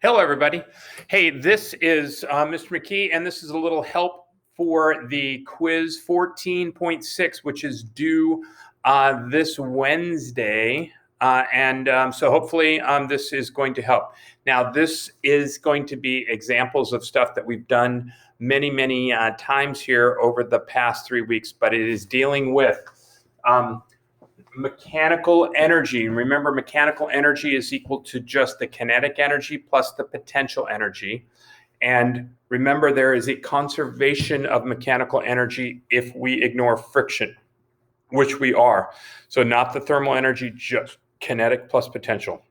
Hello, everybody. Hey, this is Mr. McKee, and this is a little help for the quiz 14.6, which is due this Wednesday. So hopefully this is going to help. Now, this is going to be examples of stuff that we've done many times here over the past 3 weeks, but it is dealing with mechanical energy. And remember, mechanical energy is equal to just the kinetic energy plus the potential energy. And remember, there is a conservation of mechanical energy if we ignore friction, which we are. So not the thermal energy, just kinetic plus potential.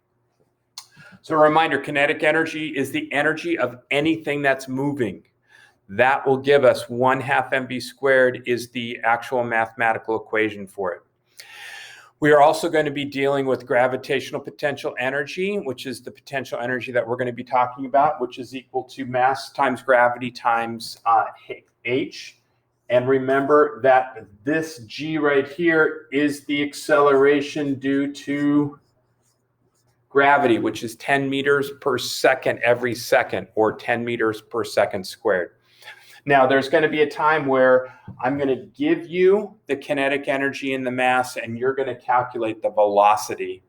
So a reminder, kinetic energy is the energy of anything that's moving. That will give us 1/2 mv squared is the actual mathematical equation for it. We are also going to be dealing with gravitational potential energy, which is the potential energy that we're going to be talking about, which is equal to mass times gravity times h. And remember that this g right here is the acceleration due to gravity, which is 10 meters per second every second, or 10 meters per second squared. Now, there's going to be a time where I'm going to give you the kinetic energy and the mass, and you're going to calculate the velocity.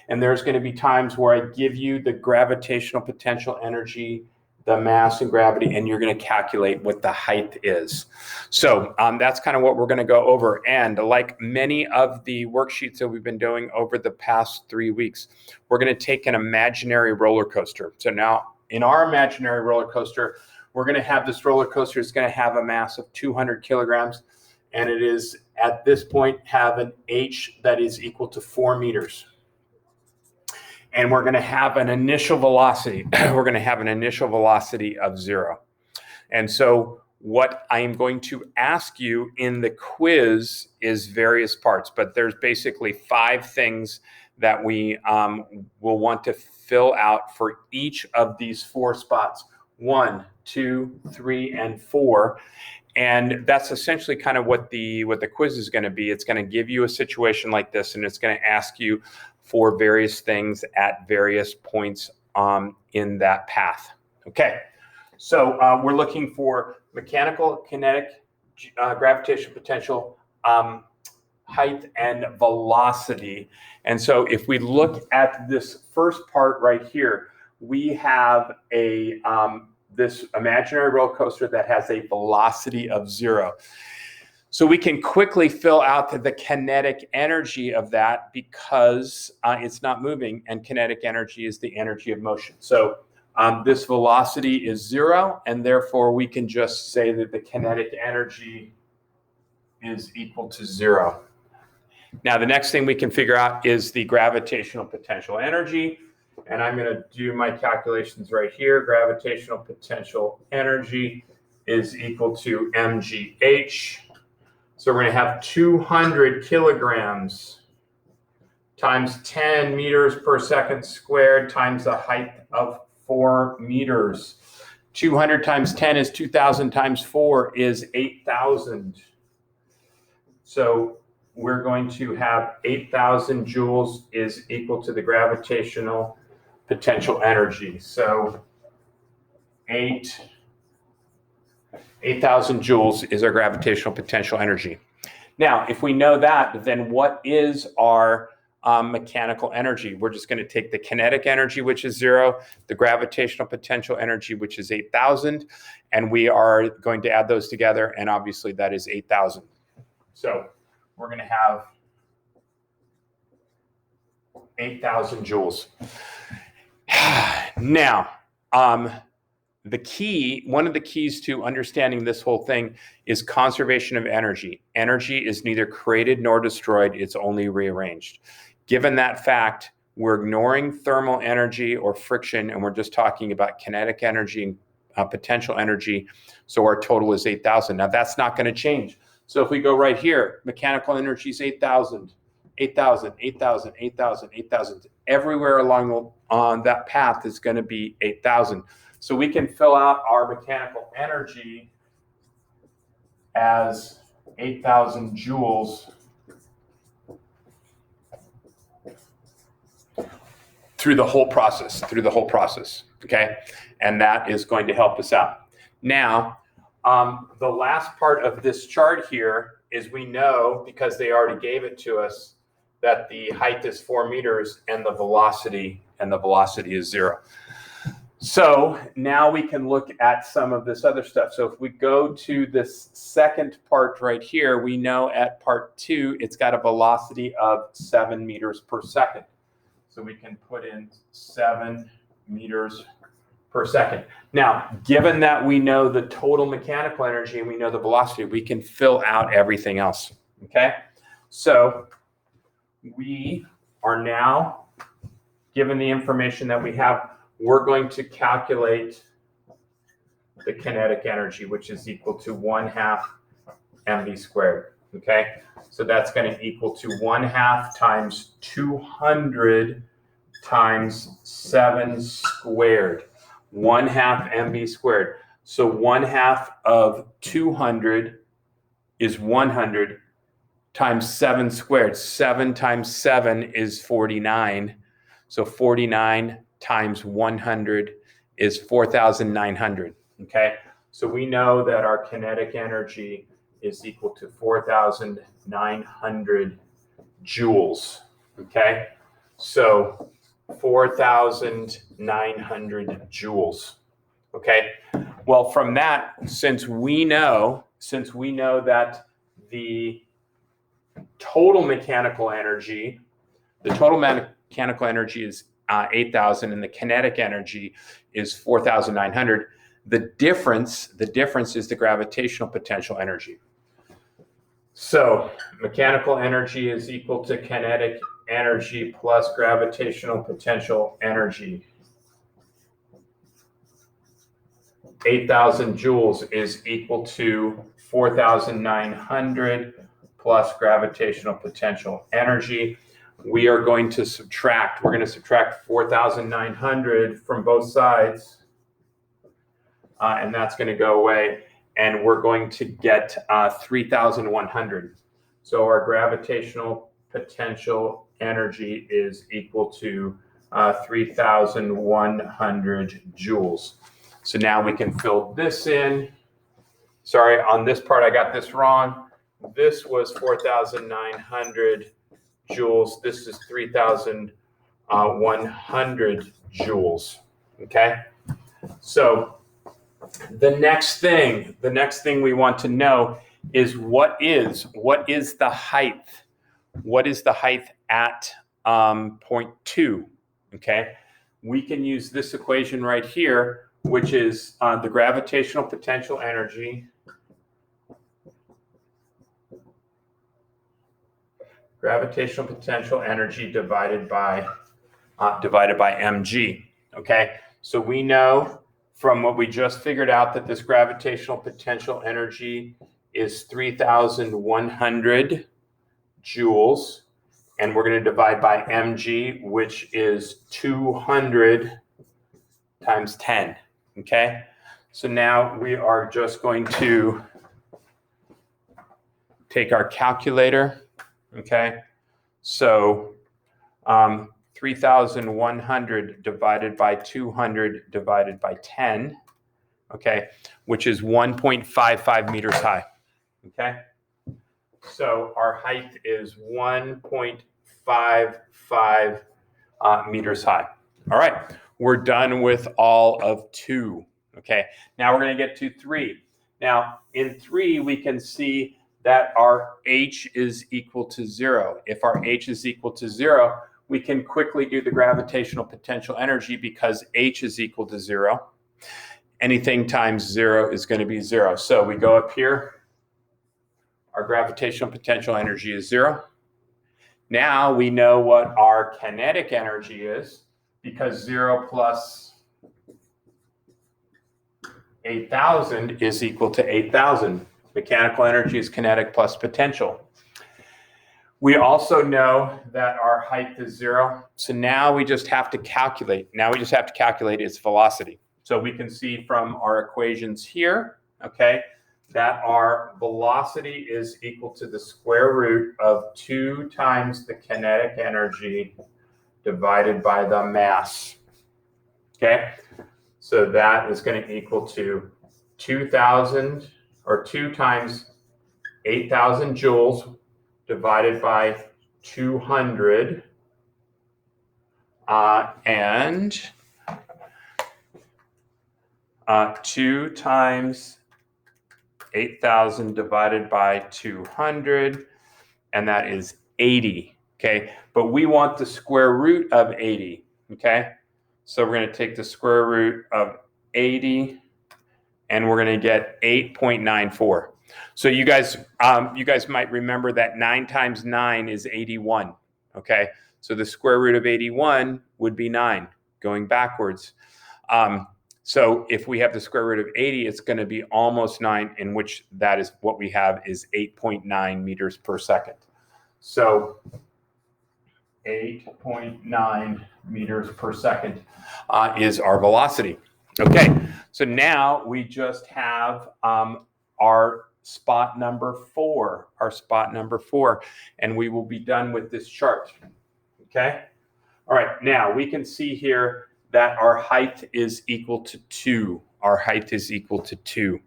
And there's going to be times where I give you the gravitational potential energy, the mass and gravity, and you're going to calculate what the height is. So that's kind of what we're going to go over. And like many of the worksheets that we've been doing over the past 3 weeks, we're going to take an imaginary roller coaster. So now in our imaginary roller coaster, we're going to have this roller coaster. It's going to have a mass of 200 kilograms, and it is at this point have an h that is equal to 4 meters. And we're going to have an initial velocity. We're going to have an initial velocity of 0. And so what I'm going to ask you in the quiz is various parts, but there's basically 5 things that we will want to fill out for each of these 4 spots. 1, 2, 3, and 4. And that's essentially kind of what the quiz is going to be. It's going to give you a situation like this, and it's going to ask you for various things at various points in that path. Okay, so we're looking for mechanical, kinetic, gravitational potential, height, and velocity. And so if we look at this first part right here, we have a this imaginary roller coaster that has a velocity of 0. So we can quickly fill out the kinetic energy of that because it's not moving, and kinetic energy is the energy of motion. So this velocity is 0, and therefore we can just say that the kinetic energy is equal to 0. Now, the next thing we can figure out is the gravitational potential energy. And I'm going to do my calculations right here. Gravitational potential energy is equal to mgh. So we're going to have 200 kilograms times 10 meters per second squared times the height of 4 meters. 200 times 10 is 2,000 times 4 is 8,000. So we're going to have 8,000 joules is equal to the gravitational potential energy. So 8,000 joules is our gravitational potential energy. Now, if we know that, then what is our mechanical energy? We're just going to take the kinetic energy, which is 0, the gravitational potential energy, which is 8,000, and we are going to add those together, and obviously that is 8,000. So we're going to have 8,000 joules. Now, one of the keys to understanding this whole thing is conservation of energy. Energy is neither created nor destroyed, it's only rearranged. Given that fact, we're ignoring thermal energy or friction, and we're just talking about kinetic energy and potential energy. So our total is 8,000. Now, that's not going to change. So if we go right here, mechanical energy is 8,000. 8,000, 8,000, 8,000, 8,000. Everywhere along on that path is going to be 8,000. So we can fill out our mechanical energy as 8,000 joules through the whole process, okay? And that is going to help us out. Now, the last part of this chart here is we know, because they already gave it to us, that the height is 4 meters and the velocity is 0. So now we can look at some of this other stuff. So if we go to this second part right here, we know at part 2, it's got a velocity of 7 meters per second. So we can put in 7 meters per second. Now, given that we know the total mechanical energy and we know the velocity, we can fill out everything else, okay? So we are now, given the information that we have, we're going to calculate the kinetic energy, which is equal to 1/2 mv squared, okay? So that's going to equal to 1/2 times 200 times 7 squared, 1/2 mv squared. So 1/2 of 200 is 100 times 7 squared. 7 times 7 is 49. So 49 times 100 is 4,900, okay? So we know that our kinetic energy is equal to 4,900 joules, okay? So 4,900 joules, okay? Well, from that, since we know that the total mechanical energy is 8,000 and the kinetic energy is 4,900. The difference is the gravitational potential energy. So mechanical energy is equal to kinetic energy plus gravitational potential energy. 8,000 joules is equal to 4,900 plus gravitational potential energy. We are going to subtract. We're going to subtract 4,900 from both sides, and that's going to go away. And we're going to get 3,100. So our gravitational potential energy is equal to 3,100 joules. So now we can fill this in. Sorry, on this part I got this wrong. This was 4,900 joules. This is 3,100 joules. Okay. So the next thing we want to know is what is the height? What is the height at point 2? Okay. We can use this equation right here, which is the gravitational potential energy divided by mg. Okay, so we know from what we just figured out that this gravitational potential energy is 3,100 joules, and we're going to divide by mg, which is 200 times 10. Okay, so now we are just going to take our calculator. Okay, so 3,100 divided by 200 divided by 10, okay, which is 1.55 meters high. Okay, so our height is 1.55 meters high. All right, we're done with all of 2. Okay, now we're going to get to 3. Now in 3 we can see that our h is equal to 0. If our h is equal to 0, we can quickly do the gravitational potential energy because h is equal to 0. Anything times 0 is going to be 0. So we go up here. Our gravitational potential energy is 0. Now we know what our kinetic energy is because 0 plus 8,000 is equal to 8,000. Mechanical energy is kinetic plus potential. We also know that our height is 0. So now we just have to calculate. Its velocity. So we can see from our equations here, okay, that our velocity is equal to the square root of 2 times the kinetic energy divided by the mass. Okay, so that is going to equal to 2,000, or 2 times 8,000 joules divided by 200, and 2 times 8,000 divided by 200, and that is 80. Okay, but we want the square root of 80. Okay, so we're going to take the square root of 80, and we're going to get 8.94. So you guys might remember that 9 times 9 is 81. Okay, so the square root of 81 would be 9, going backwards. So if we have the square root of 80, it's going to be almost 9, in which that is what we have is 8.9 meters per second. So 8.9 meters per second is our velocity. Okay, so now we just have our spot number 4, and we will be done with this chart. Okay, all right, now we can see here that our height is equal to 2. Our height is equal to 2.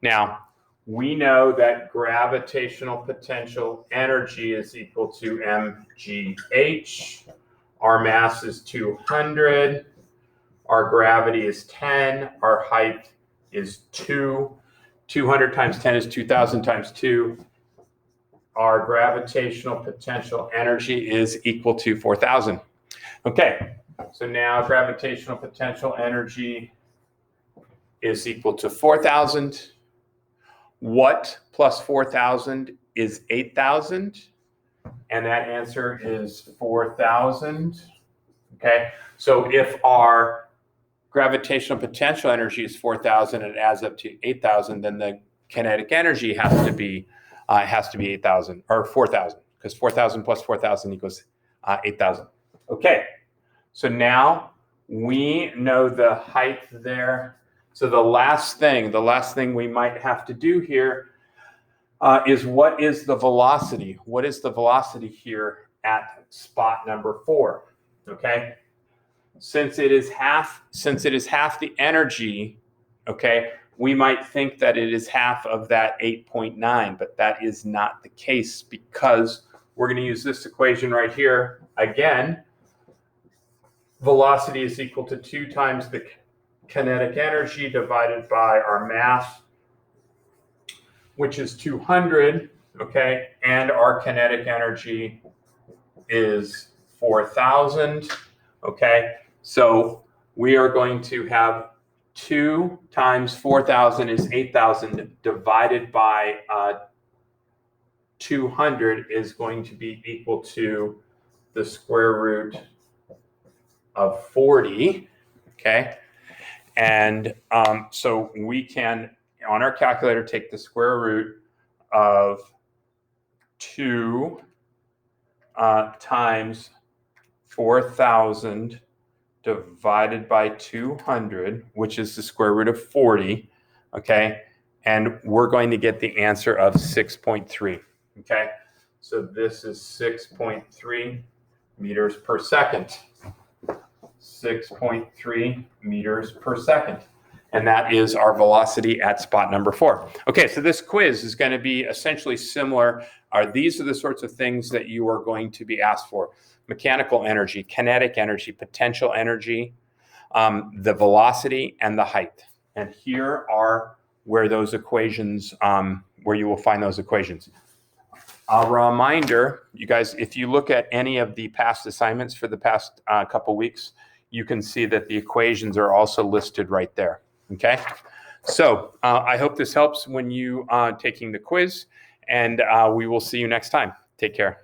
Now, we know that gravitational potential energy is equal to mgh. Our mass is 200. Our gravity is 10. Our height is 2. 200 times 10 is 2,000 times 2. Our gravitational potential energy is equal to 4,000. Okay. So now gravitational potential energy is equal to 4,000. What plus 4,000 is 8,000? And that answer is 4,000. Okay, so if our gravitational potential energy is 4,000 and it adds up to 8,000, then the kinetic energy has to be 8,000 or 4,000, because 4,000 plus 4,000 equals 8,000. Okay. So now we know the height there. So the last thing we might have to do here is what is the velocity? What is the velocity here at spot number 4? Okay, since it is half the energy, okay, we might think that it is half of that 8.9, but that is not the case, because we're going to use this equation right here again. Velocity is equal to 2 times the kinetic energy divided by our mass, which is 200, okay? And our kinetic energy is 4,000, okay? So we are going to have 2 times 4,000 is 8,000 divided by 200 is going to be equal to the square root of 40, okay? And so we can, on our calculator, take the square root of 2 times 4,000 divided by 200, which is the square root of 40, okay? And we're going to get the answer of 6.3, okay? So this is 6.3 meters per second. 6.3 meters per second. And that is our velocity at spot number 4. Okay, so this quiz is going to be essentially similar. These are the sorts of things that you are going to be asked for: mechanical energy, kinetic energy, potential energy, the velocity, and the height. And here are where those equations, where you will find those equations. A reminder, you guys, if you look at any of the past assignments for the past couple weeks, you can see that the equations are also listed right there. Okay, so I hope this helps when you taking the quiz, and we will see you next time. Take care.